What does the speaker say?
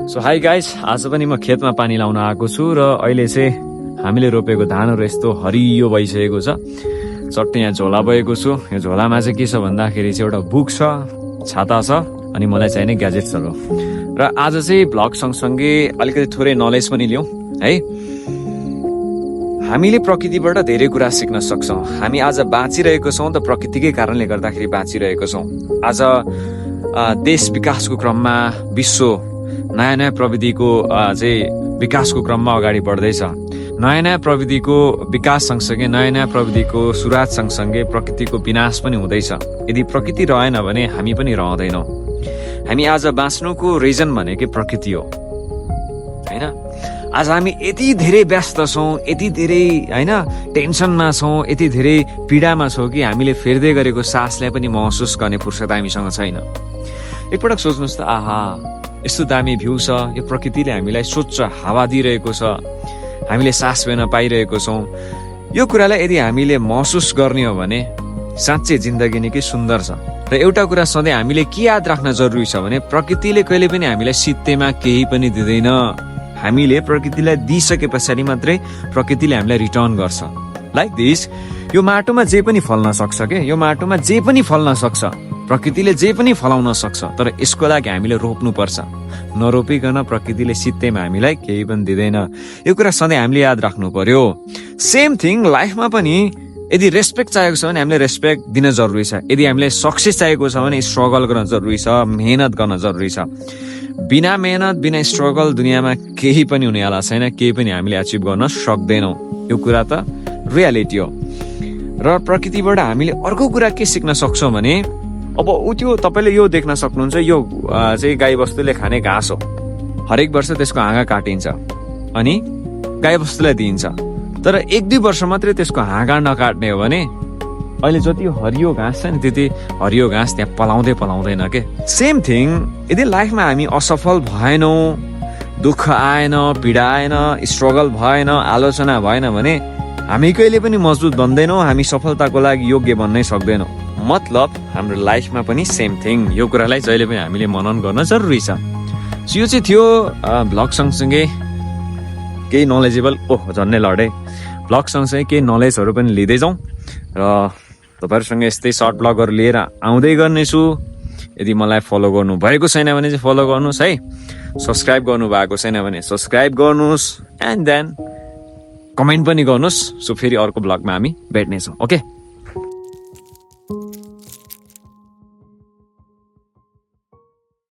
So high guys, आज पनि म खेतमा पानी लाउन आएको छु र अहिले चाहिँ हामीले रोपेको धानहरू यस्तो हरियो भइसकेको छ। चट्टै यहाँ झोला भएको छु। यो झोलामा चाहिँ के छ भन्दाखेरि चाहिँ एउटा बुक छ, छाता छ अनि मलाई चाहिने ग्याजेट्सहरू। र आज चाहिँ भ्लग सँगसँगै अलिकति थोरै नलेज पनि लिउँ है। हामीले प्रकृतिबाट धेरै कुरा सिक्न सक्छौँ। हामी आज बाँचिरहेको छौँ त प्रकृतिकै कारणले गर्दाखेरि बाँचिरहेको छौँ। आज देश विकासको क्रममा विश्व नयाँ नयाँ प्रविधिको चाहिँ विकासको क्रममा अगाडि बढ्दैछ। नयाँ नयाँ प्रविधिको विकास सँगसँगै नयाँ नयाँ प्रविधिको सुरुवात सँगसँगै प्रकृतिको विनाश पनि हुँदैछ। यदि प्रकृति रहेन भने हामी पनि रहँदैनौँ। हामी आज बाँच्नुको रिजन भनेकै प्रकृति हो होइन। आज हामी यति धेरै व्यस्त छौँ, यति धेरै होइन टेन्सनमा छौँ, यति धेरै पीडामा छौँ कि हामीले फेर्दै गरेको सासलाई पनि महसुस गर्ने फुर्सद हामीसँग छैन। एकपटक सोच्नुहोस् त, आहा यस्तो दामी भ्यू छ, यो प्रकृतिले हामीलाई स्वच्छ हावा दिइरहेको छ, हामीले सास फेर्न पाइरहेको छौँ। यो कुरालाई यदि हामीले महसुस गर्ने हो भने साँच्चै जिन्दगी निकै सुन्दर छ। र एउटा कुरा सधैँ हामीले के याद राख्न जरुरी छ भने प्रकृतिले कहिले पनि हामीलाई सित्तैमा केही पनि दिँदैन। हामीले प्रकृतिलाई दिइसके पछाडि मात्रै प्रकृतिले हामीलाई रिटर्न गर्छ। लाइक दिस, यो माटोमा जे पनि फल्न सक्छ के, यो माटोमा जे पनि फल्न सक्छ, प्रकृतिले जे पनि फलाउन सक्छ। तर यसको लागि हामीले रोप्नु पर्छ। नरोपिकन प्रकृतिले सित्तैमा हामीलाई केही पनि दिँदैन। यो कुरा सधैँ हामीले याद राख्नु पर्यो। सेम थिङ लाइफमा पनि यदि रेस्पेक्ट चाहिएको छ भने हामीले रेस्पेक्ट दिन जरुरी छ। यदि हामीले सक्सेस चाहिएको छ भने स्ट्रगल गर्न जरुरी छ, मेहनत गर्न जरुरी छ। बिना मेहनत बिना स्ट्रगल दुनियाँमा केही पनि हुनेवाला छैन, केही पनि हामीले अचिभ गर्न सक्दैनौँ। यो कुरा त रियालिटी हो। र प्रकृतिबाट हामीले अर्को कुरा के सिक्न सक्छौँ भने अब त्यो तपाईँले यो देख्न सक्नुहुन्छ, यो चाहिँ गाई बस्तुले खाने घाँस हो। हरेक वर्ष त्यसको हाँगा काटिन्छ अनि गाई बस्तुलाई दिइन्छ। तर 1-2 वर्ष मात्रै त्यसको हाँगा नकाट्ने हो भने अहिले जति हरियो घाँस छ नि त्यति हरियो घाँस त्यहाँ पलाउँदैन के। सेम थिङ, यदि लाइफमा हामी असफल भएनौँ, दुःख आएन, पीडा आएन, स्ट्रगल भएन, आलोचना भएन भने हामी कहिले पनि मजबुत बन्दैनौँ, हामी सफलताको लागि योग्य बन्नै सक्दैनौँ। मतलब हाम्रो लाइफमा पनि सेम थिङ। यो कुरालाई जहिले पनि हामीले मनन गर्न जरुरी छ। यो चाहिँ थियो भ्लग सँगसँगै केही नलेजेबल झन्नै लडे भ्लग सँगसँगै केही नलेजहरू पनि लिँदै जाउँ र तपाईँहरूसँग यस्तै सर्ट भ्लगहरू लिएर आउँदै गर्नेछु। यदि मलाई फलो गर्नु भएको छैन भने चाहिँ फलो गर्नुहोस् है। सब्सक्राइब गर्नु भएको छैन भने सब्सक्राइब गर्नुहोस् एन्ड देन कमेन्ट पनि गर्नुहोस्। सो फेरि अर्को भ्लगमा हामी भेट्नेछौँ। ओके।